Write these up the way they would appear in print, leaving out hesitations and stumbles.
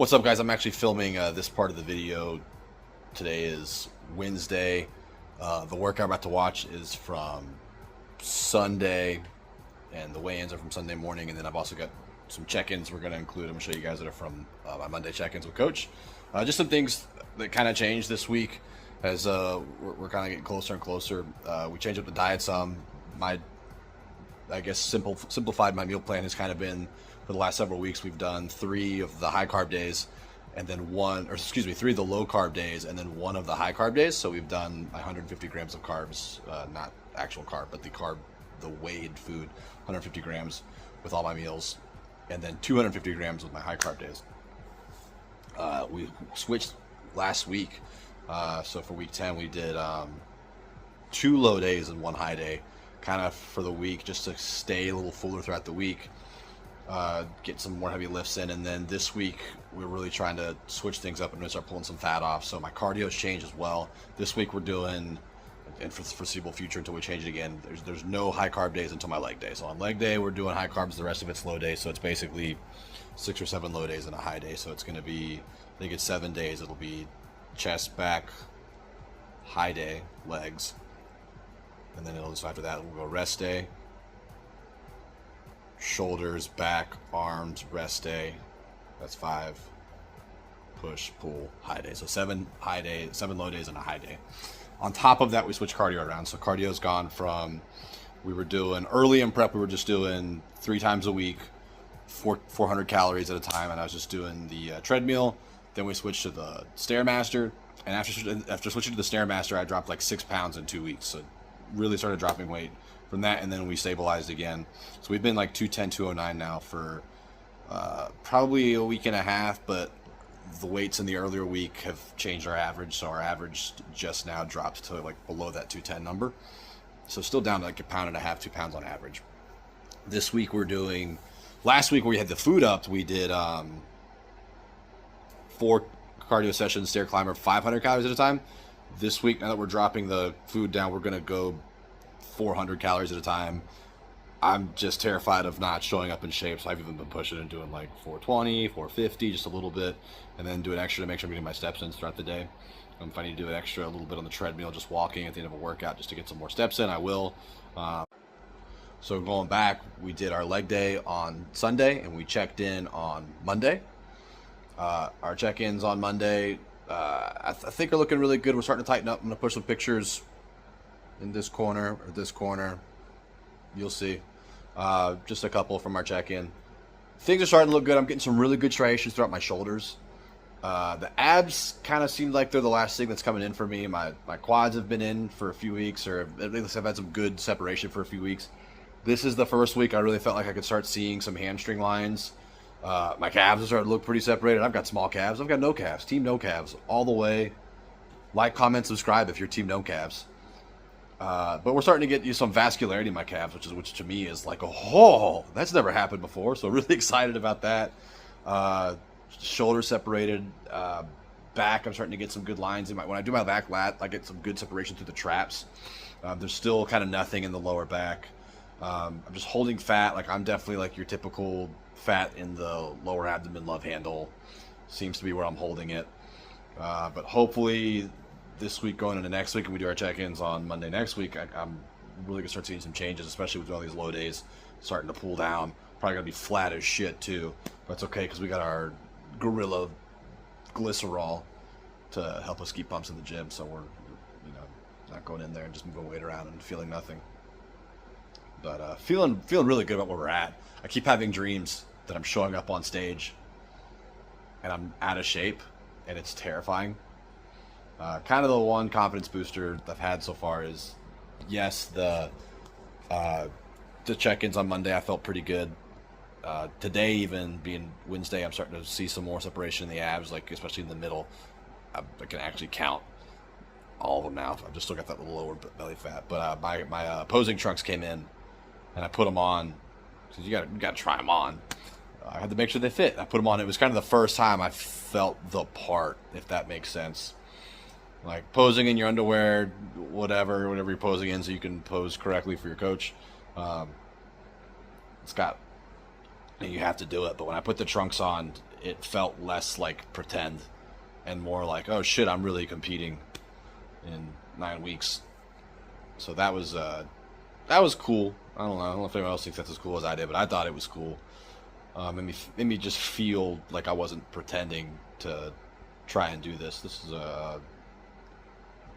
What's up, guys? I'm actually filming this part of the video. Today is Wednesday. The workout I'm about to watch is from Sunday, and the weigh-ins are from Sunday morning. And then I've also got some check-ins we're going to include. I'm going to show you guys that are from my Monday check-ins with Coach. Just some things that kind of changed this week as we're kind of getting closer and closer. We changed up the diet some. I guess simplified my meal plan has kind of been, for the last several weeks, we've done 3 of the high carb days and then 3 of the low carb days and then 1 of the high carb days. So we've done 150 grams of carbs, not actual carb, but the weighed food, 150 grams with all my meals, and then 250 grams with my high carb days. We switched last week. So for week 10, we did 2 low days and 1 high day, kind of for the week, just to stay a little fuller throughout the week, get some more heavy lifts in. And then this week we're really trying to switch things up and really start pulling some fat off, so my cardio's changed as well. This week we're doing, and for the foreseeable future until we change it again, there's no high carb days until my leg day. So on leg day we're doing high carbs, the rest of it's low days. So it's basically 6 or 7 low days and a high day. So it's going to be, I think it's 7 days. It'll be chest, back, high day, legs, and then after that we'll go rest day, shoulders, back, arms, rest day. That's 5. Push, pull, high day. So 7 low days and a high day. On top of that, we switch cardio around. So cardio's gone from, we were doing early in prep, we were just doing 3 times a week, 400 calories at a time, and I was just doing the treadmill. Then we switched to the Stairmaster, and after switching to the Stairmaster, I dropped like 6 pounds in 2 weeks. So really started dropping weight from that, and then we stabilized again. So we've been like 210, 209 now for probably a week and a half, but the weights in the earlier week have changed our average, so our average just now dropped to like below that 210 number. So still down to like 1.5 pounds, 2 pounds on average. This week last week where we had the food up, we did 4 cardio sessions, stair climber, 500 calories at a time. This week, now that we're dropping the food down, we're going to go 400 calories at a time. I'm just terrified of not showing up in shape, so I've even been pushing and doing like 420, 450, just a little bit, and then do an extra to make sure I'm getting my steps in throughout the day. If I need to do an extra, a little bit on the treadmill, just walking at the end of a workout just to get some more steps in, I will. So going back, we did our leg day on Sunday, and we checked in on Monday. Our check-ins on Monday, I think are looking really good. We're starting to tighten up. I'm going to push some pictures in this corner or this corner. You'll see. Just a couple from our check-in. Things are starting to look good. I'm getting some really good striations throughout my shoulders. The abs kind of seem like they're the last thing that's coming in for me. My quads have been in for a few weeks, or at least I've had some good separation for a few weeks. This is the first week I really felt like I could start seeing some hamstring lines. My calves are starting to look pretty separated. I've got small calves. I've got no calves. Team no calves all the way. Like, comment, subscribe if you're team no calves. But we're starting to get some vascularity in my calves, which to me is like, oh, that's never happened before. So really excited about that. Shoulder separated, back. I'm starting to get some good lines in when I do my back lat. I get some good separation through the traps. There's still kind of nothing in the lower back. I'm just holding fat. Like, I'm definitely like your typical fat in the lower abdomen love handle. Seems to be where I'm holding it. But hopefully this week going into next week, and we do our check-ins on Monday next week, I'm really gonna start seeing some changes, especially with all these low days starting to pull down. Probably gonna be flat as shit too, but it's okay because we got our Gorilla glycerol to help us keep pumps in the gym, so we're not going in there and just moving weight around and feeling nothing. But feeling really good about where we're at. I keep having dreams that I'm showing up on stage and I'm out of shape, and it's terrifying. Kind of the one confidence booster I've had so far is, yes, the check-ins on Monday I felt pretty good. Today, even being Wednesday, I'm starting to see some more separation in the abs, like especially in the middle. I can actually count all of them now. I've just still got that little lower belly fat. But my posing trunks came in, and I put them on. Because you got to try them on. I had to make sure they fit. I put them on. It was kind of the first time I felt the part, if that makes sense. Like posing in your underwear, whatever you're posing in, so you can pose correctly for your coach. It's got and you have to do it. But when I put the trunks on, it felt less like pretend and more like, oh shit, I'm really competing in 9 weeks. So that was cool. I don't know if anyone else thinks that's as cool as I did, but I thought it was cool. Made me just feel like I wasn't pretending to try and do this. This has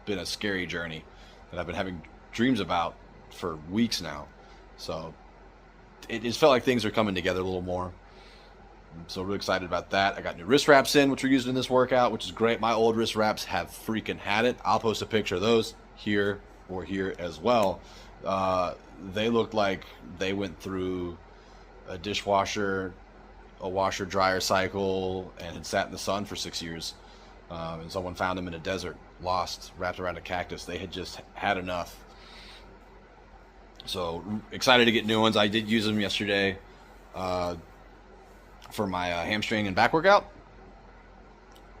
been a scary journey that I've been having dreams about for weeks now. So it just felt like things are coming together a little more. I'm so really excited about that. I got new wrist wraps in, which we're using in this workout, which is great. My old wrist wraps have freaking had it. I'll post a picture of those here or here as well. They looked like they went through a dishwasher, a washer dryer cycle, and had sat in the sun for 6 years. And someone found them in a desert, lost, wrapped around a cactus. They had just had enough. So excited to get new ones. I did use them yesterday for my hamstring and back workout,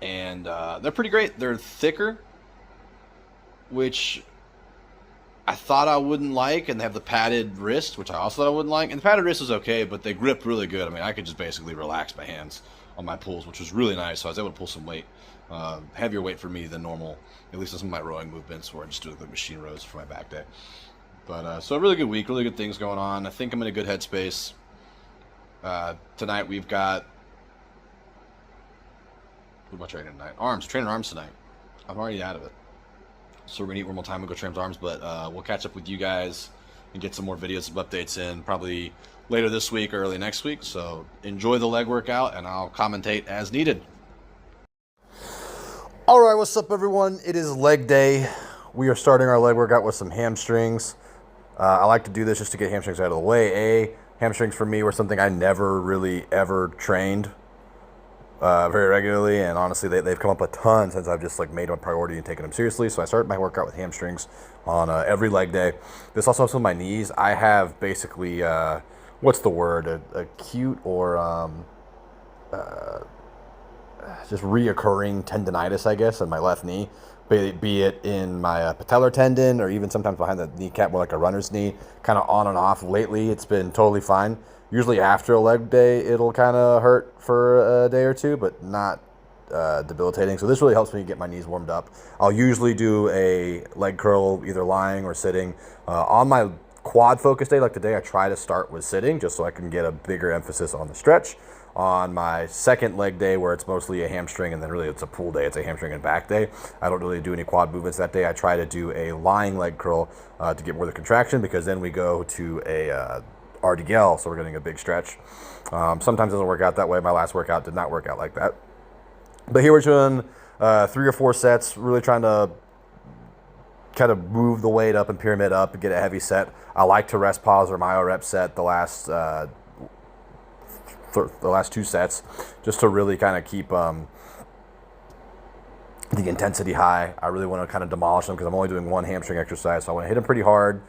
and they're pretty great. They're thicker, which I thought I wouldn't like, and they have the padded wrist, which I also thought I wouldn't like. And the padded wrist is okay, but they grip really good. I mean, I could just basically relax my hands on my pulls, which was really nice. So I was able to pull some weight, heavier weight for me than normal, at least on some of my rowing movements, where I just do the machine rows for my back day. But so a really good week, really good things going on. I think I'm in a good headspace. Tonight we've got, what am I training tonight? Training arms tonight. I'm already out of it. So we're going to eat one more time and go train arms, but we'll catch up with you guys and get some more videos, some updates in probably later this week or early next week. So enjoy the leg workout, and I'll commentate as needed. All right, what's up, everyone? It is leg day. We are starting our leg workout with some hamstrings. I like to do this just to get hamstrings out of the way. Hamstrings for me were something I never really ever trained very regularly, and honestly they've come up a ton since I've just like made them a priority and taken them seriously. So I started my workout with hamstrings on every leg day. This also helps with my knees. I have basically what's the word, acute or just reoccurring tendonitis, I guess, in my left knee, be it in my patellar tendon or even sometimes behind the kneecap, more like a runner's knee, kind of on and off. Lately it's been totally fine. Usually after a leg day, it'll kind of hurt for a day or two, but not debilitating. So this really helps me get my knees warmed up. I'll usually do a leg curl either lying or sitting. On my quad focus day, like today, I try to start with sitting just so I can get a bigger emphasis on the stretch. On my second leg day, where it's mostly a hamstring and then really it's a pull day, it's a hamstring and back day, I don't really do any quad movements that day. I try to do a lying leg curl to get more of the contraction, because then we go to a RDL, so we're getting a big stretch. Sometimes it doesn't work out that way. My last workout did not work out like that. But here we're doing 3 or 4 sets, really trying to kind of move the weight up and pyramid up and get a heavy set. I like to rest pause or myo rep set the last 2 sets, just to really kind of keep the intensity high. I really want to kind of demolish them because I'm only doing one hamstring exercise, so I want to hit them pretty hard,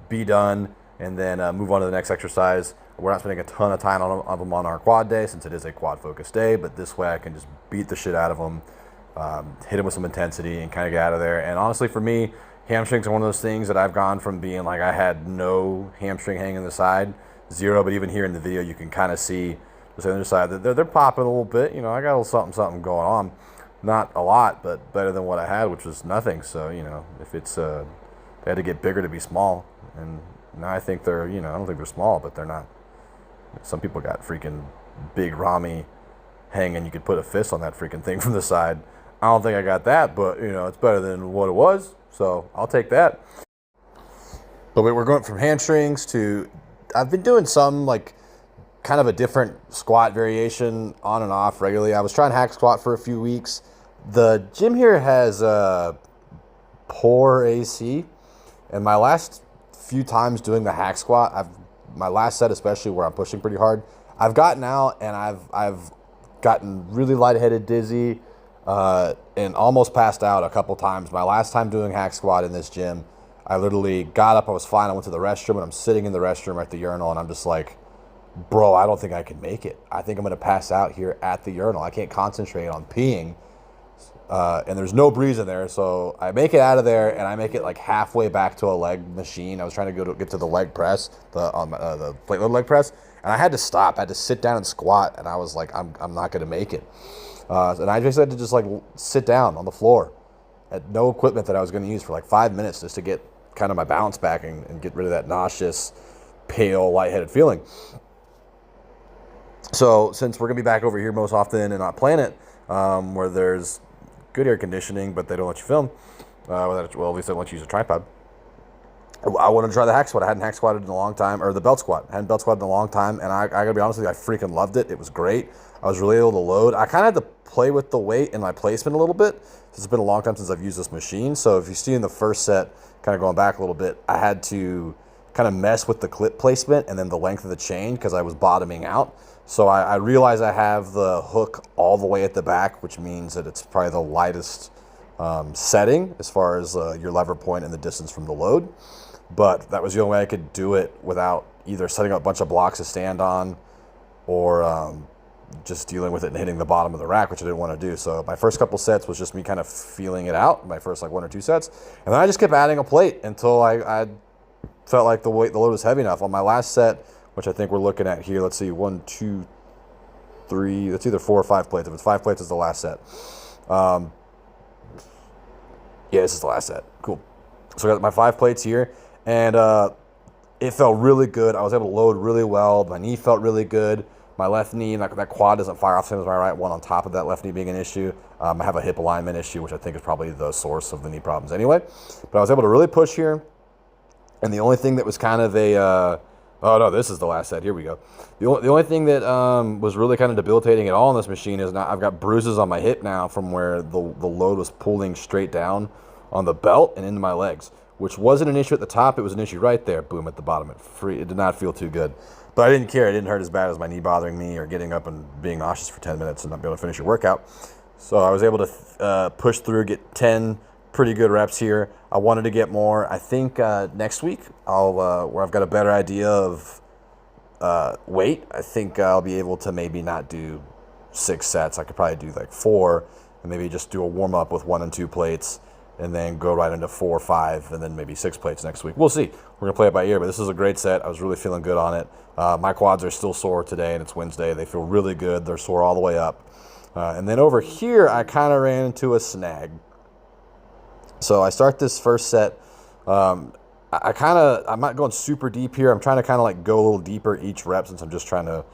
be done, and then move on to the next exercise. We're not spending a ton of time on them on our quad day, since it is a quad focused day, but this way I can just beat the shit out of them, hit them with some intensity, and kind of get out of there. And honestly, for me, hamstrings are one of those things that I've gone from being like I had no hamstring hanging on the side, 0, but even here in the video you can kind of see the other side that they're popping a little bit. You know, I got a little something going on. Not a lot, but better than what I had, which was nothing. So, you know, if it's they had to get bigger to be small, and now I think they're, you know, I don't think they're small, but they're not. Some people got freaking big Rami hanging. You could put a fist on that freaking thing from the side. I don't think I got that, but, you know, it's better than what it was, so I'll take that. But we're going from hamstrings to, I've been doing some, like, kind of a different squat variation on and off regularly. I was trying hack squat for a few weeks. The gym here has poor AC, and my last few times doing the hack squat, my last set especially, where I'm pushing pretty hard, I've gotten out and I've gotten really lightheaded, dizzy, and almost passed out a couple times. My last time doing hack squat in this gym, I literally got up, I was fine, I went to the restroom, and I'm sitting in the restroom at the urinal, and I'm just like, bro, I don't think I can make it. I think I'm going to pass out here at the urinal. I can't concentrate on peeing and there's no breeze in there. So I make it out of there, and I make it like halfway back to a leg machine. I was trying to get to the leg press, the plate load leg press, and I had to stop. I had to sit down and squat, and I was like, I'm not going to make it. And I just had to just like sit down on the floor at no equipment that I was going to use for like 5 minutes just to get kind of my balance back and get rid of that nauseous, pale, lightheaded feeling. So since we're going to be back over here most often and not Planet, where there's good air conditioning, but they don't let you film, well, at least they don't let you use a tripod, I want to try the hack squat. I hadn't hack squatted in a long time, or the belt squat. I hadn't belt squatted in a long time, and I got to be honest with you, I freaking loved it. It was great. I was really able to load. I kind of had to play with the weight and my placement a little bit. It's been a long time since I've used this machine. So if you see in the first set, kind of going back a little bit, I had to kind of mess with the clip placement and then the length of the chain because I was bottoming out. So I realized I have the hook all the way at the back, which means that it's probably the lightest setting as far as your lever point and the distance from the load. But that was the only way I could do it without either setting up a bunch of blocks to stand on or just dealing with it and hitting the bottom of the rack, which I didn't want to do. So my first couple sets was just me kind of feeling it out, my first like 1 or 2 sets. And then I just kept adding a plate until I felt like the load was heavy enough. On my last set, which I think we're looking at here, let's see, 1, 2, 3, that's either 4 or 5 plates. If it's 5 plates, it's the last set. Yeah, this is the last set. Cool. So I got my 5 plates here, and it felt really good. I was able to load really well. My knee felt really good. My left knee, that quad doesn't fire off the same as my right one on top of that left knee being an issue. I have a hip alignment issue, which I think is probably the source of the knee problems anyway. But I was able to really push here. And the only thing that was kind of a, oh no, this is the last set. Here we go. The only thing that was really kind of debilitating at all on this machine is now I've got bruises on my hip now from where the load was pulling straight down on the belt and into my legs, which wasn't an issue at the top. It was an issue right there, boom, at the bottom. It did not feel too good. But I didn't care. It didn't hurt as bad as my knee bothering me or getting up and being nauseous for 10 minutes and not being able to finish your workout. So I was able to push through, get 10 pretty good reps here. I wanted to get more. I think next week, where I've got a better idea of weight, I think I'll be able to maybe not do 6 sets. I could probably do like 4 and maybe just do a warm-up with 1 and 2 plates and then go right into 4 or 5 and then maybe 6 plates next week. We'll see. We're going to play it by ear, but this is a great set. I was really feeling good on it. My quads are still sore today, and it's Wednesday. They feel really good. They're sore all the way up. And then over here, I kind of ran into a snag. So I start this first set. I'm not going super deep here. I'm trying to kind of like go a little deeper each rep since I'm just trying to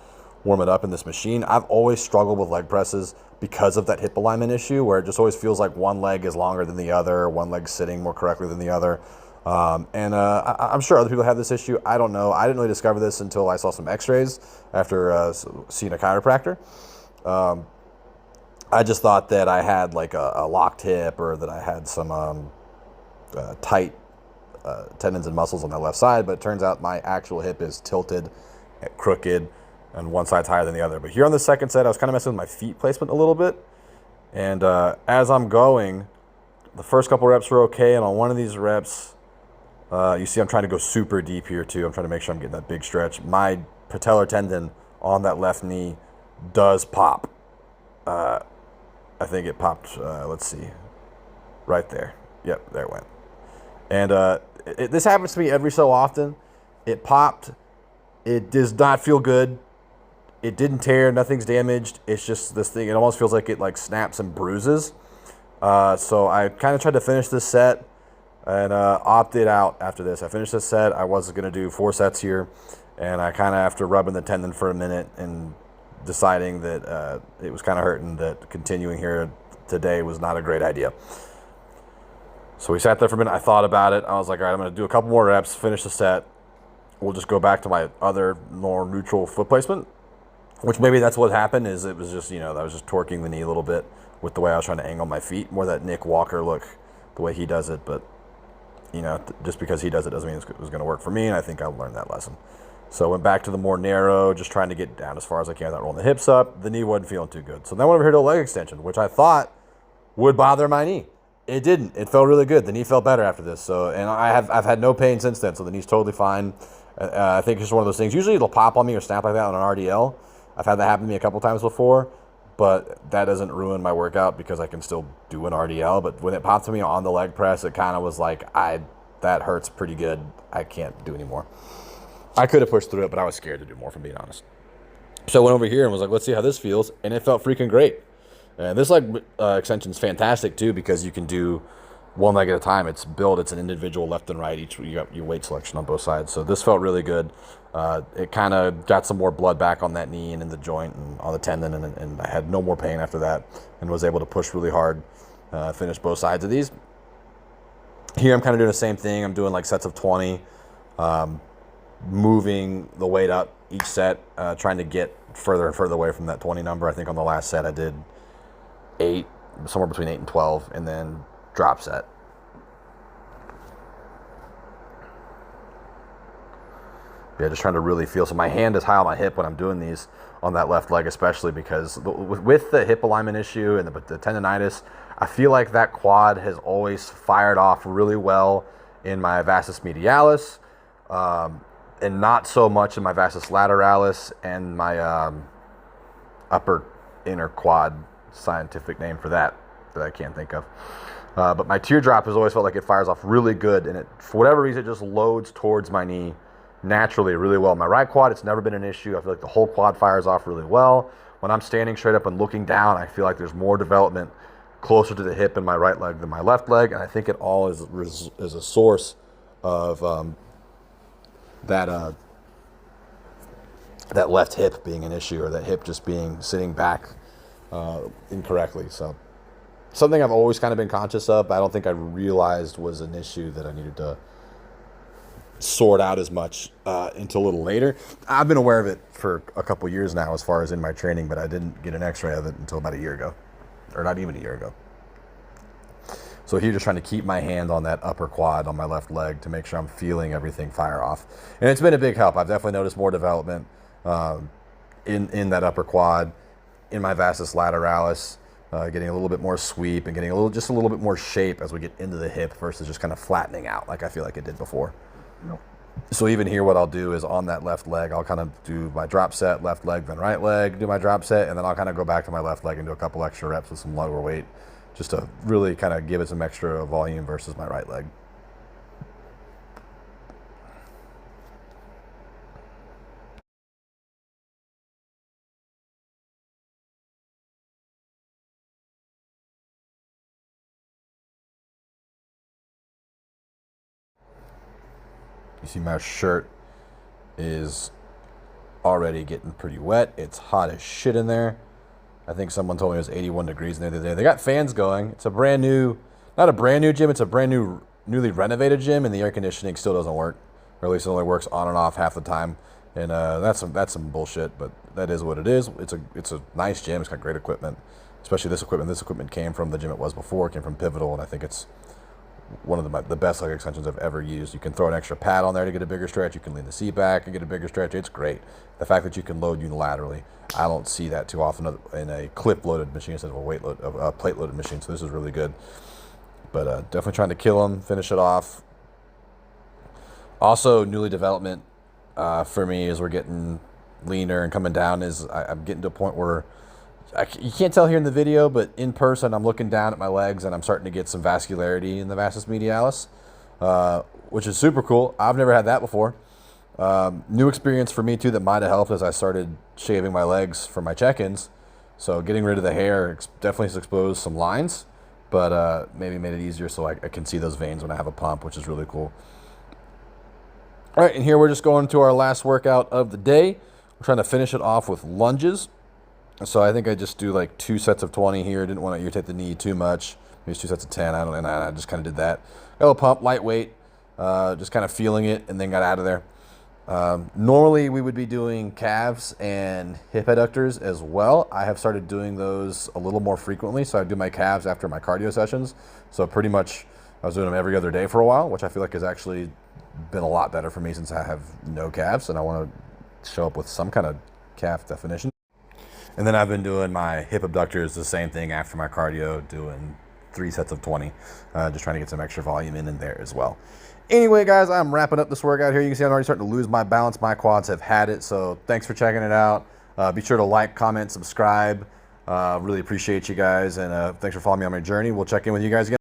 warm it up in this machine. I've always struggled with leg presses because of that hip alignment issue where it just always feels like one leg is longer than the other, one leg's sitting more correctly than the other. I'm sure other people have this issue. I don't know. I didn't really discover this until I saw some x-rays after seeing a chiropractor. I just thought that I had like a locked hip or that I had some tight tendons and muscles on the left side, but it turns out my actual hip is tilted, crooked, and one side's higher than the other. But here on the second set, I was kind of messing with my feet placement a little bit. And as I'm going, the first couple reps were okay, and on one of these reps, you see I'm trying to go super deep here too. I'm trying to make sure I'm getting that big stretch. My patellar tendon on that left knee does pop. I think it popped, let's see, right there. Yep, there it went. And this happens to me every so often. It popped. It does not feel good. It didn't tear. Nothing's damaged. It's just this thing. It almost feels like it like snaps and bruises. So I kind of tried to finish this set and opted out after this. I finished this set. I was going to do 4 sets here. And I kind of, after rubbing the tendon for a minute and deciding that it was kind of hurting, that continuing here today was not a great idea. So we sat there for a minute. I thought about it. I was like, all right, I'm going to do a couple more reps, finish the set. We'll just go back to my other more neutral foot placement, which maybe that's what happened. Is it was just, I was just torquing the knee a little bit with the way I was trying to angle my feet, more that Nick Walker look, the way he does it. But, just because he does it doesn't mean it was going to work for me, and I think I learned that lesson. So I went back to the more narrow, just trying to get down as far as I can without rolling the hips up. The knee wasn't feeling too good. So then I went over here to a leg extension, which I thought would bother my knee. It didn't. It felt really good. The knee felt better after this. So, and I've had no pain since then, so the knee's totally fine. I think it's just one of those things. Usually it'll pop on me or snap like that on an RDL. I've had that happen to me a couple times before, but that doesn't ruin my workout because I can still do an RDL. But when it popped to me on the leg press, it kind of was like, that hurts pretty good. I can't do anymore. I could have pushed through it, but I was scared to do more, if I'm being honest. So I went over here and was like, let's see how this feels. And it felt freaking great. And this leg extension is fantastic too, because you can do one leg at a time. It's an individual left and right. You got your weight selection on both sides. So this felt really good. It kind of got some more blood back on that knee and in the joint and on the tendon, and I had no more pain after that, and was able to push really hard, finish both sides of these. Here I'm kind of doing the same thing. I'm doing like sets of 20, moving the weight up each set, trying to get further and further away from that 20 number. I think on the last set I did 8, somewhere between 8 and 12, and then drop set. Yeah, just trying to really feel. So my hand is high on my hip when I'm doing these on that left leg, especially because with the hip alignment issue and the tendonitis, I feel like that quad has always fired off really well in my vastus medialis, and not so much in my vastus lateralis and my upper inner quad, scientific name for that I can't think of. But my teardrop has always felt like it fires off really good, and it, for whatever reason, it just loads towards my knee naturally really well. My right quad, it's never been an issue. I feel like the whole quad fires off really well. When I'm standing straight up and looking down, I feel like there's more development closer to the hip in my right leg than my left leg, and I think it all is a source of that left hip being an issue, or that hip just sitting back incorrectly. So something I've always kind of been conscious of, but I don't think I realized was an issue that I needed to sort out as much until a little later. I've been aware of it for a couple years now as far as in my training, but I didn't get an x-ray of it until about a year ago, or not even a year ago. So here, just trying to keep my hand on that upper quad on my left leg to make sure I'm feeling everything fire off. And it's been a big help. I've definitely noticed more development in that upper quad, in my vastus lateralis, getting a little bit more sweep and getting just a little bit more shape as we get into the hip versus just kind of flattening out like I feel like it did before. So even here, what I'll do is on that left leg, I'll kind of do my drop set, left leg, then right leg, do my drop set, and then I'll kind of go back to my left leg and do a couple extra reps with some lower weight, just to really kind of give it some extra volume versus my right leg. You see my shirt is already getting pretty wet. It's hot as shit in there. I think someone told me it was 81 degrees in there the other day. They got fans going. It's a brand new, not a brand new gym, it's a brand new, newly renovated gym, and the air conditioning still doesn't work. Or at least it only works on and off half the time. And that's some bullshit, but that is what it is. It's a nice gym. It's got great equipment, especially this equipment. This equipment came from the gym it was before. It came from Pivotal, and I think it's one of the best leg extensions I've ever used. You can throw an extra pad on there to get a bigger stretch. You can lean the seat back and get a bigger stretch. It's great. The fact that you can load unilaterally, I don't see that too often in a clip-loaded machine instead of a plate-loaded machine. So this is really good. But definitely trying to kill them, finish it off. Also, newly development for me as we're getting leaner and coming down is I'm getting to a point where you can't tell here in the video, but in person, I'm looking down at my legs and I'm starting to get some vascularity in the vastus medialis, which is super cool. I've never had that before. New experience for me too that might have helped as I started shaving my legs for my check-ins. So getting rid of the hair definitely has exposed some lines, but maybe made it easier so I can see those veins when I have a pump, which is really cool. All right, and here we're just going to our last workout of the day. We're trying to finish it off with lunges. So I think I just do like 2 sets of 20 here. Didn't want to irritate the knee too much. Maybe 2 sets of 10. I just kind of did that. Got a little pump, lightweight, just kind of feeling it, and then got out of there. Normally we would be doing calves and hip adductors as well. I have started doing those a little more frequently. So I do my calves after my cardio sessions. So pretty much I was doing them every other day for a while, which I feel like has actually been a lot better for me since I have no calves and I want to show up with some kind of calf definition. And then I've been doing my hip abductors, the same thing after my cardio, doing 3 sets of 20, just trying to get some extra volume in there as well. Anyway, guys, I'm wrapping up this workout here. You can see I'm already starting to lose my balance. My quads have had it, so thanks for checking it out. Be sure to like, comment, subscribe. Really appreciate you guys, and thanks for following me on my journey. We'll check in with you guys again.